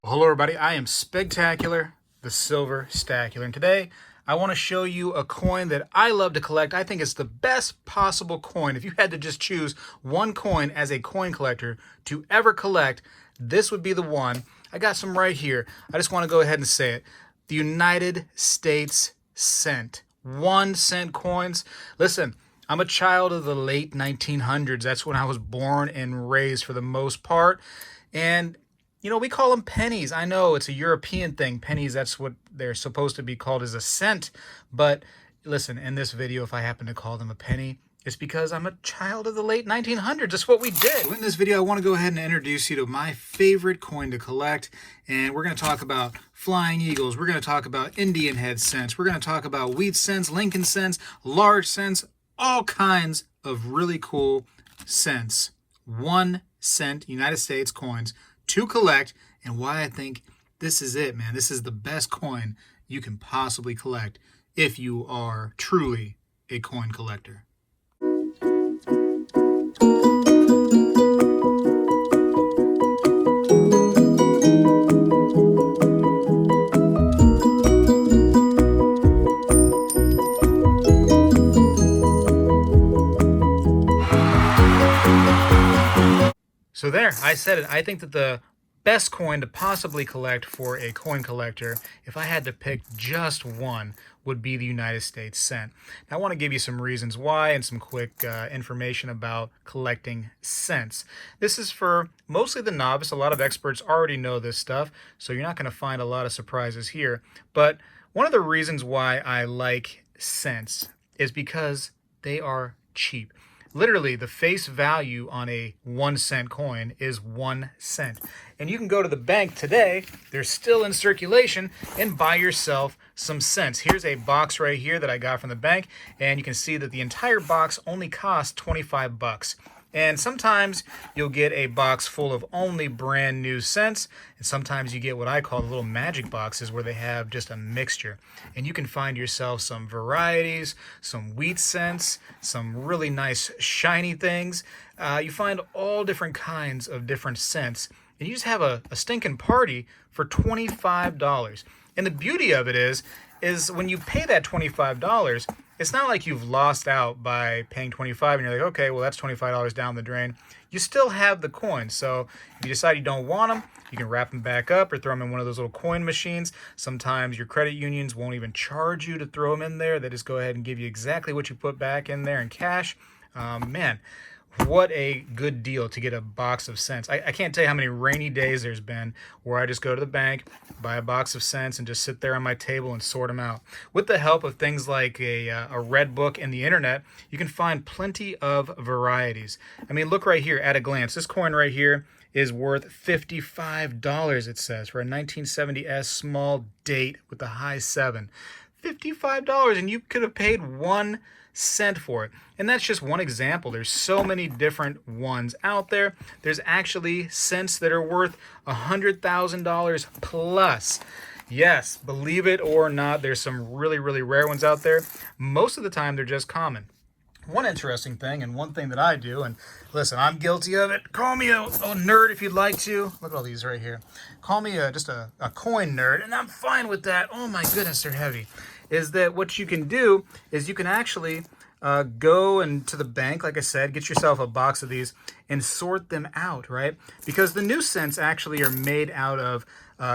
Well, hello everybody, I am Spegtacular, the Silver Stacular, and today I want to show you a coin that I love to collect. I think it's the best possible coin. If you had to just choose one coin as a coin collector to ever collect, this would be the one. I got some right here. I just want to go ahead and say it. The United States cent. 1 cent coins. Listen, I'm a child of the late 1900s. That's when I was born and raised for the most part. And we call them pennies. I know it's a European thing. Pennies, that's what they're supposed to be called, as a cent. But listen, in this video, if I happen to call them a penny, it's because I'm a child of the late 1900s. That's what we did. In this video, I want to go ahead and introduce you to my favorite coin to collect. And we're going to talk about flying eagles. We're going to talk about Indian head cents. We're going to talk about wheat cents, Lincoln cents, large cents, all kinds of really cool cents. 1 cent United States coins to collect, and why I think this is it, man. This is the best coin you can possibly collect if you are truly a coin collector. So there, I said it. I think that the best coin to possibly collect for a coin collector, if I had to pick just one, would be the United States cent. Now, I want to give you some reasons why and some quick information about collecting cents. This is for mostly the novice. A lot of experts already know this stuff, so you're not going to find a lot of surprises here. But one of the reasons why I like cents is because they are cheap. Literally, the face value on a 1 cent coin is 1 cent. And you can go to the bank today, they're still in circulation, and buy yourself some cents. Here's a box right here that I got from the bank, and you can see that the entire box only costs 25 bucks. And sometimes you'll get a box full of only brand new cents, and sometimes you get what I call the little magic boxes where they have just a mixture. And you can find yourself some varieties, some wheat cents, some really nice shiny things. You find all different kinds of different cents, and you just have a stinking party for $25. And the beauty of it is when you pay that $25, it's not like you've lost out by paying $25 and you're like, okay, well, that's $25 down the drain. You still have the coins. So if you decide you don't want them, you can wrap them back up or throw them in one of those little coin machines. Sometimes your credit unions won't even charge you to throw them in there. They just go ahead and give you exactly what you put back in there in cash. Man, what a good deal to get a box of cents. I can't tell you how many rainy days there's been where I just go to the bank, buy a box of cents, and just sit there on my table and sort them out. With the help of things like a red book and the internet, you can find plenty of varieties. I mean, look right here at a glance. This coin right here is worth $55, it says, for a 1970S small date with the high 7. $55, and you could have paid 1 cent for it. And that's just one example. There's so many different ones out there. There's actually cents that are worth $100,000 plus. Yes, believe it or not, there's some really, really rare ones out there. Most of the time, they're just common. One interesting thing, and one thing that I do, and listen, I'm guilty of it. Call me a nerd if you'd like to. Look at all these right here. Call me just a coin nerd, and I'm fine with that. Oh my goodness, they're heavy. Is that what you can do is you can actually go into the bank, like I said, get yourself a box of these and sort them out, right? Because the new cents actually are made out of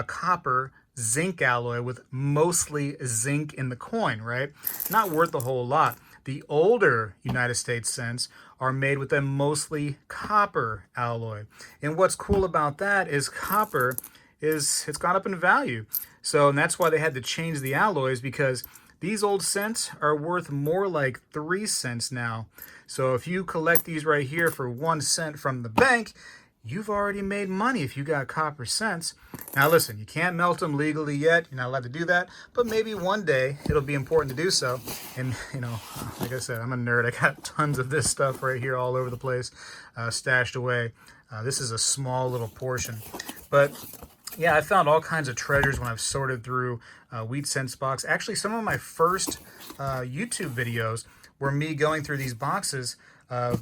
copper zinc alloy with mostly zinc in the coin, right? Not worth a whole lot. The older United States cents are made with a mostly copper alloy. And what's cool about that is copper it's gone up in value. So, and that's why they had to change the alloys, because these old cents are worth more like 3 cents now. So if you collect these right here for 1 cent from the bank, you've already made money if you got copper cents. Now listen, you can't melt them legally yet. You're not allowed to do that. But maybe one day it'll be important to do so. And, like I said, I'm a nerd. I got tons of this stuff right here all over the place, stashed away. This is a small little portion. But yeah, I found all kinds of treasures when I've sorted through wheat cents box. Actually, some of my first YouTube videos were me going through these boxes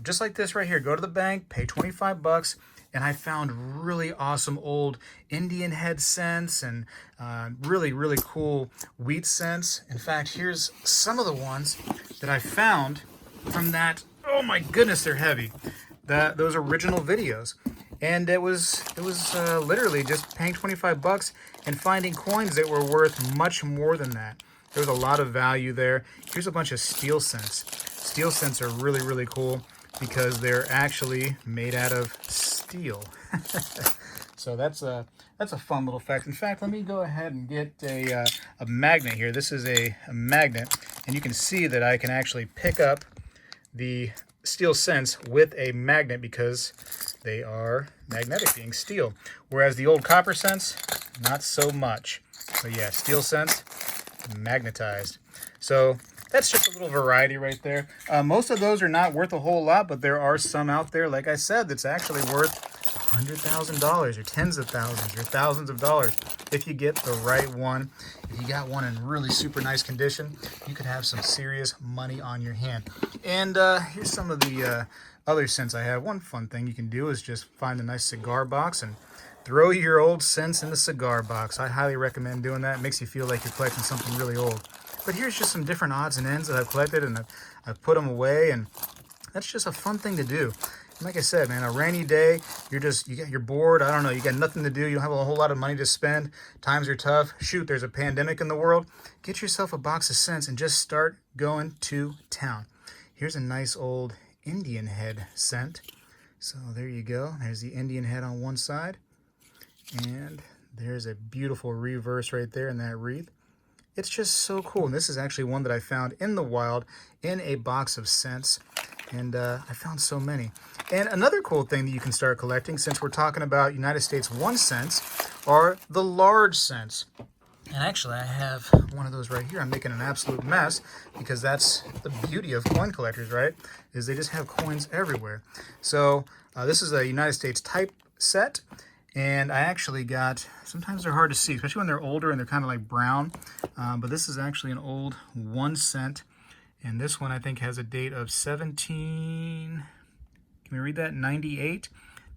just like this right here. Go to the bank, pay 25 bucks, and I found really awesome old Indian head scents and really, really cool wheat scents. In fact, here's some of the ones that I found from that. Oh my goodness, they're heavy. Those original videos. And it was literally just paying 25 bucks and finding coins that were worth much more than that. There was a lot of value there. Here's a bunch of steel cents. Steel cents are really, really cool because they're actually made out of steel. So that's a fun little fact. In fact, let me go ahead and get a magnet here. This is a magnet, and you can see that I can actually pick up the steel cents with a magnet because they are magnetic, being steel. Whereas the old copper cents, not so much. So yeah, steel cents, magnetized. So that's just a little variety right there. Most of those are not worth a whole lot, but there are some out there, like I said, that's actually worth $100,000 or tens of thousands or thousands of dollars if you get the right one. If you got one in really super nice condition, you could have some serious money on your hand. And here's some of the other cents I have. One fun thing you can do is just find a nice cigar box and throw your old cents in the cigar box. I highly recommend doing that. It makes you feel like you're collecting something really old. But here's just some different odds and ends that I've collected, and I've put them away, and that's just a fun thing to do. And like I said, man, a rainy day, you're bored, I don't know, you got nothing to do, you don't have a whole lot of money to spend, times are tough, shoot, there's a pandemic in the world, get yourself a box of cents and just start going to town. Here's a nice old Indian head cent. So there you go. There's the Indian head on one side, and there's a beautiful reverse right there in that wreath. It's just so cool. And this is actually one that I found in the wild in a box of cents. And I found so many. And another cool thing that you can start collecting, since we're talking about United States 1 cents, are the large cents. And actually, I have one of those right here. I'm making an absolute mess because that's the beauty of coin collectors, right? Is they just have coins everywhere. So this is a United States type set. And I actually got, sometimes they're hard to see, especially when they're older and they're kind of like brown. But this is actually an old 1 cent. And this one I think has a date of can we read that? 98?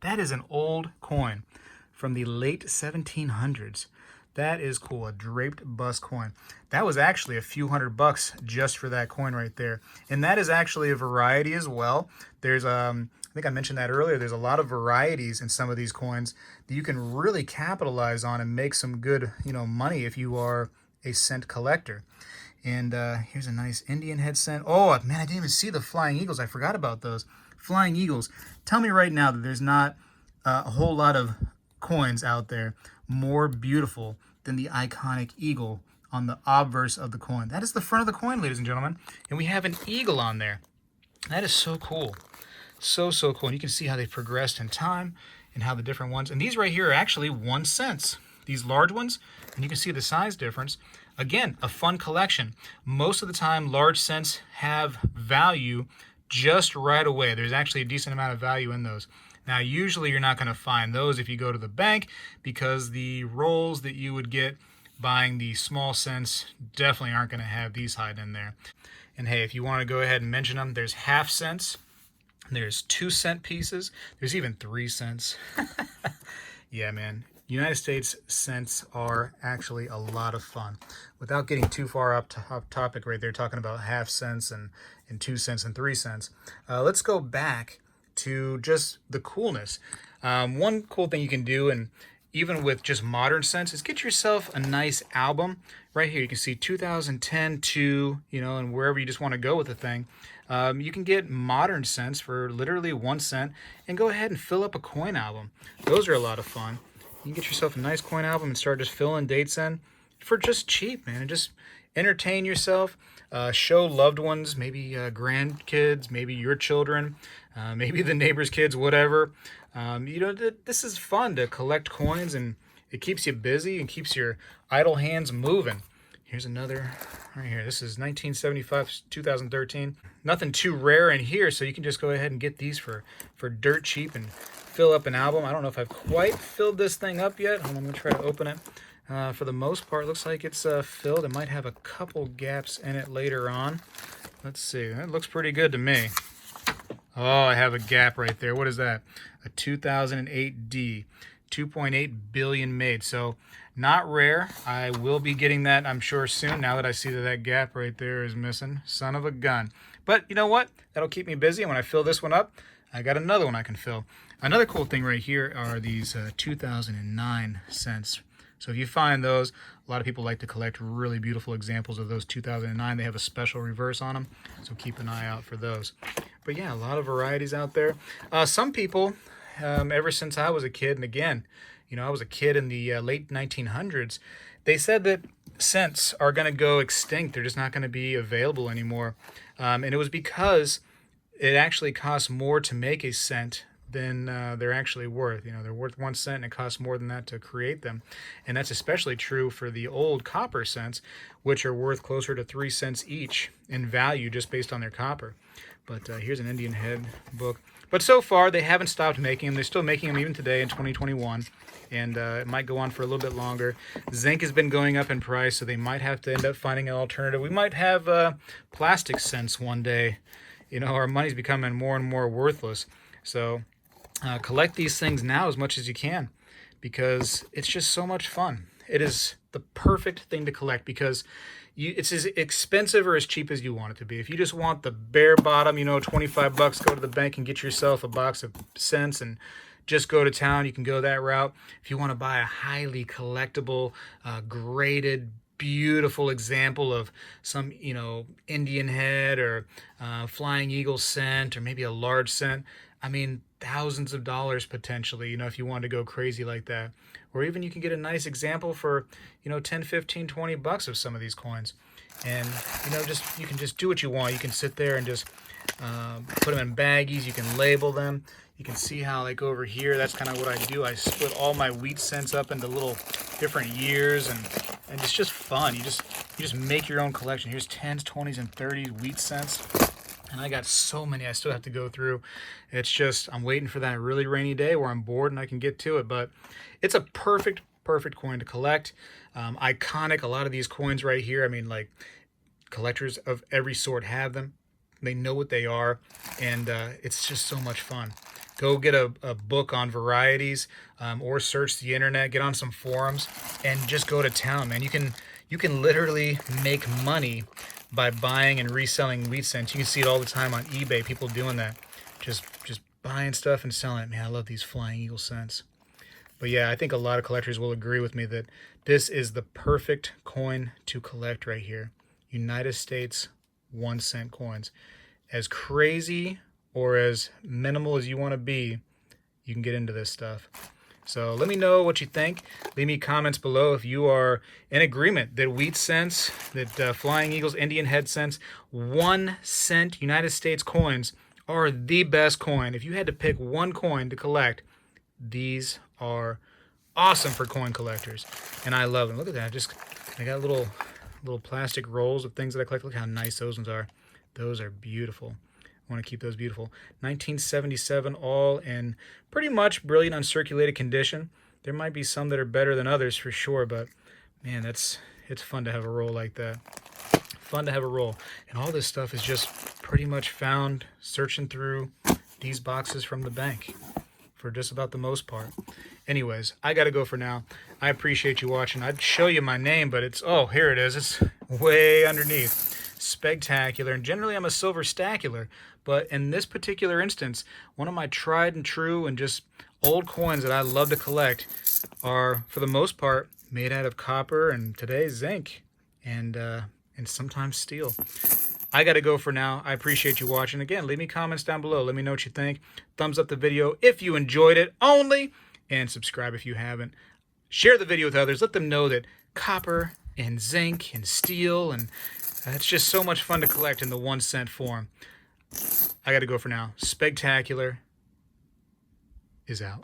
That is an old coin from the late 1700s. That is cool, a draped bust coin. That was actually a few $100 just for that coin right there. And that is actually a variety as well. There's I think I mentioned that earlier. There's a lot of varieties in some of these coins that you can really capitalize on and make some good, money if you are a cent collector. And here's a nice Indian head cent. Oh, man, I didn't even see the flying eagles. I forgot about those. Flying eagles. Tell me right now that there's not a whole lot of coins out there more beautiful than the iconic eagle on the obverse of the coin. That is the front of the coin, ladies and gentlemen. And we have an eagle on there. That is so cool. So cool. And you can see how they've progressed in time and how the different ones. And these right here are actually 1 cent. These large ones, and you can see the size difference. Again, a fun collection. Most of the time, large cents have value just right away. There's actually a decent amount of value in those. Now, usually you're not going to find those if you go to the bank because the rolls that you would get buying the small cents definitely aren't going to have these hiding in there. And hey, if you want to go ahead and mention them, there's half cents. There's 2 cent pieces. There's even 3 cents. Yeah, man. United States cents are actually a lot of fun. Without getting too far off topic right there, talking about half cents and 2 cents and 3 cents, let's go back to just the coolness. One cool thing you can do, and even with just modern cents, is get yourself a nice album. Right here, you can see 2010 to, and wherever you just want to go with the thing. You can get modern cents for literally 1 cent and go ahead and fill up a coin album. Those are a lot of fun. You can get yourself a nice coin album and start just filling dates in for just cheap, man, and just entertain yourself. Show loved ones, maybe grandkids, maybe your children, maybe the neighbor's kids, whatever. This is fun to collect coins, and it keeps you busy and keeps your idle hands moving. Here's another right here. This is 1975, 2013. Nothing too rare in here, so you can just go ahead and get these for dirt cheap and fill up an album. I don't know if I've quite filled this thing up yet. I'm going to try to open it. For the most part, it looks like it's filled. It might have a couple gaps in it later on. Let's see. That looks pretty good to me. Oh, I have a gap right there. What is that? a 2008D, 2.8 billion made. So not rare. I will be getting that, I'm sure, soon, now that I see that that gap right there is missing. Son of a gun. But you know what? That'll keep me busy. And when I fill this one up, I got another one I can fill. Another cool thing right here are these 2009 cents. So if you find those, a lot of people like to collect really beautiful examples of those 2009. They have a special reverse on them, so keep an eye out for those. But yeah, a lot of varieties out there. Some people, ever since I was a kid, and again, I was a kid in the late 1900s, they said that cents are going to go extinct. They're just not going to be available anymore. And it was because it actually costs more to make a cent than they're actually worth. They're worth 1 cent and it costs more than that to create them. And that's especially true for the old copper cents, which are worth closer to 3 cents each in value just based on their copper. But here's an Indian head book. But so far, they haven't stopped making them. They're still making them even today in 2021. And it might go on for a little bit longer. Zinc has been going up in price, so they might have to end up finding an alternative. We might have plastic cents one day. Our money's becoming more and more worthless. So collect these things now as much as you can, because it's just so much fun. It is the perfect thing to collect because it's as expensive or as cheap as you want it to be. If you just want the bare bottom, $25, go to the bank and get yourself a box of cents and just go to town. You can go that route. If you want to buy a highly collectible, graded, beautiful example of some, Indian head or flying eagle cent or maybe a large cent, I mean, thousands of dollars potentially, if you want to go crazy like that. Or even you can get a nice example for, 10, 15, 20 bucks of some of these coins. And, you can just do what you want. You can sit there and just put them in baggies. You can label them. You can see how, like over here, that's kind of what I do. I split all my wheat cents up into little different years, and it's just fun. You just make your own collection. Here's 10s, 20s, and 30s wheat cents. And I got so many I still have to go through. It's just, I'm waiting for that really rainy day where I'm bored and I can get to it. But it's a perfect coin to collect. Iconic, a lot of these coins right here, I mean, like, collectors of every sort have them. They know what they are, and it's just so much fun. Go get a book on varieties, or search the internet, get on some forums, and just go to town, man. You can literally make money by buying and reselling wheat cents. You can see it all the time on eBay, people doing that. Just buying stuff and selling it. Man, I love these flying eagle cents. But yeah, I think a lot of collectors will agree with me that this is the perfect coin to collect right here. United States 1 cent coins. As crazy or as minimal as you want to be, you can get into this stuff. So let me know what you think. Leave me comments below if you are in agreement that wheat cents, that flying eagles, Indian head cents, 1 cent United States coins are the best coin. If you had to pick one coin to collect, these are awesome for coin collectors. And I love them. Look at that. I got little plastic rolls of things that I collect. Look how nice those ones are. Those are beautiful. I want to keep those beautiful. 1977, all in pretty much brilliant uncirculated condition. There might be some that are better than others for sure, but man, it's fun to have a roll like that. Fun to have a roll. And all this stuff is just pretty much found searching through these boxes from the bank for just about the most part. Anyways, I got to go for now. I appreciate you watching. I'd show you my name, but oh, here it is. It's way underneath. Spegtacular, and generally I'm a silver stacular, but in this particular instance, one of my tried and true and just old coins that I love to collect are, for the most part, made out of copper and today zinc and sometimes steel. I gotta go for now. I appreciate you watching. Again, leave me comments down below. Let me know what you think. Thumbs up the video if you enjoyed it only, and subscribe if you haven't. Share the video with others. Let them know that copper and zinc and steel, and it's just so much fun to collect in the 1 cent form. I got to go for now. Spegtacular is out.